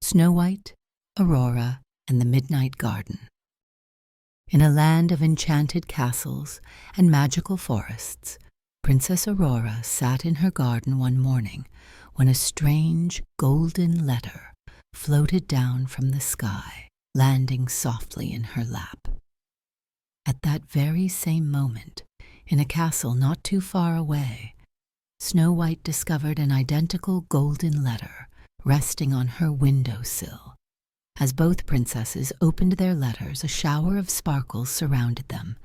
Snow White, Aurora, and the Midnight Garden. In a land of enchanted castles and magical forests, Princess Aurora sat in her garden one morning when a strange golden letter floated down from the sky, landing softly in her lap. At that very same moment, in a castle not too far away, Snow White discovered an identical golden letter resting on her windowsill. As both princesses opened their letters, a shower of sparkles surrounded them,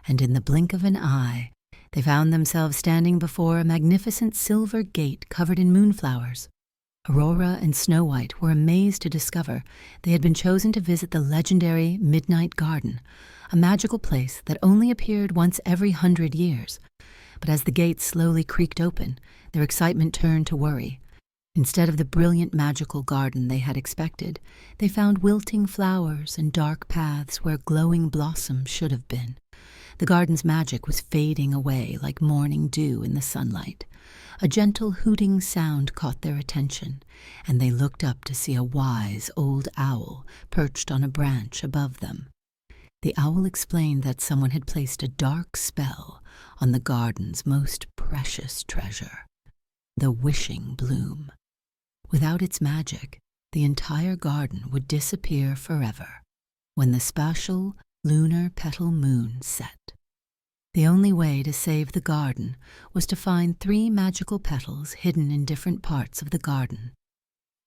and in the blink of an eye, they found themselves standing before a magnificent silver gate covered in moonflowers. Aurora and Snow White were amazed to discover they had been chosen to visit the legendary Midnight Garden, a magical place that only appeared once every 100 years. But as the gates slowly creaked open, their excitement turned to worry. Instead of the brilliant magical garden they had expected, they found wilting flowers and dark paths where glowing blossoms should have been. The garden's magic was fading away like morning dew in the sunlight. A gentle hooting sound caught their attention, and they looked up to see a wise old owl perched on a branch above them. The owl explained that someone had placed a dark spell on the garden's most precious treasure, the wishing bloom. Without its magic, the entire garden would disappear forever when the special Lunar Petal Moon set. The only way to save the garden was to find 3 magical petals hidden in different parts of the garden.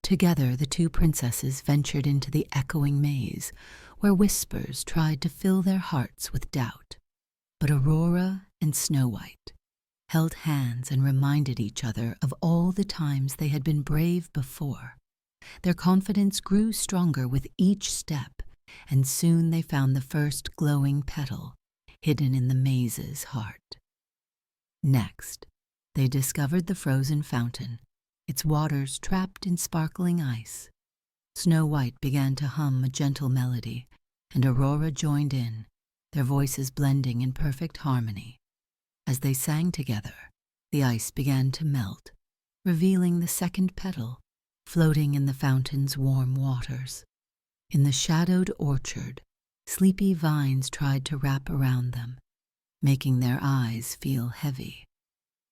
Together, the 2 princesses ventured into the echoing maze, where whispers tried to fill their hearts with doubt. But Aurora and Snow White held hands and reminded each other of all the times they had been brave before. Their confidence grew stronger with each step, and soon they found the first glowing petal hidden in the maze's heart. Next, they discovered the frozen fountain, its waters trapped in sparkling ice. Snow White began to hum a gentle melody, and Aurora joined in, their voices blending in perfect harmony. As they sang together, the ice began to melt, revealing the second petal floating in the fountain's warm waters. In the shadowed orchard, sleepy vines tried to wrap around them, making their eyes feel heavy.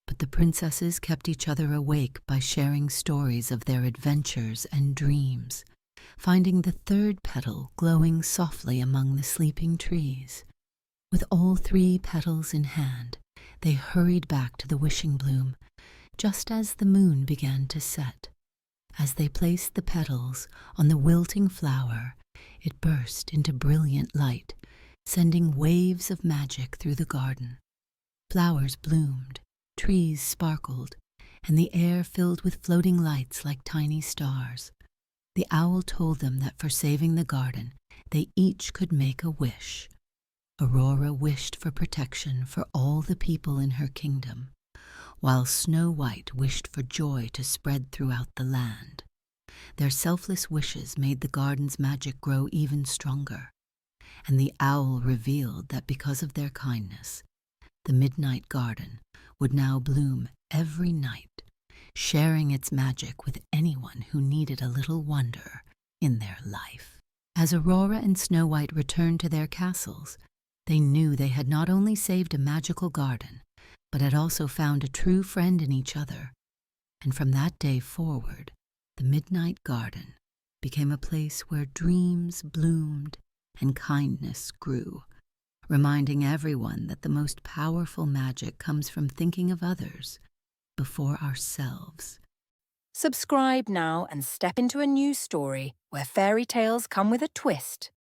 But the princesses kept each other awake by sharing stories of their adventures and dreams, finding the third petal glowing softly among the sleeping trees. With all 3 petals in hand, they hurried back to the wishing bloom, just as the moon began to set. As they placed the petals on the wilting flower, it burst into brilliant light, sending waves of magic through the garden. Flowers bloomed, trees sparkled, and the air filled with floating lights like tiny stars. The owl told them that for saving the garden, they each could make a wish. Aurora wished for protection for all the people in her kingdom, while Snow White wished for joy to spread throughout the land. Their selfless wishes made the garden's magic grow even stronger, and the owl revealed that because of their kindness, the Midnight Garden would now bloom every night, sharing its magic with anyone who needed a little wonder in their life. As Aurora and Snow White returned to their castles, they knew they had not only saved a magical garden, but had also found a true friend in each other. And from that day forward, the Midnight Garden became a place where dreams bloomed and kindness grew, reminding everyone that the most powerful magic comes from thinking of others before ourselves. Subscribe now and step into a new story where fairy tales come with a twist.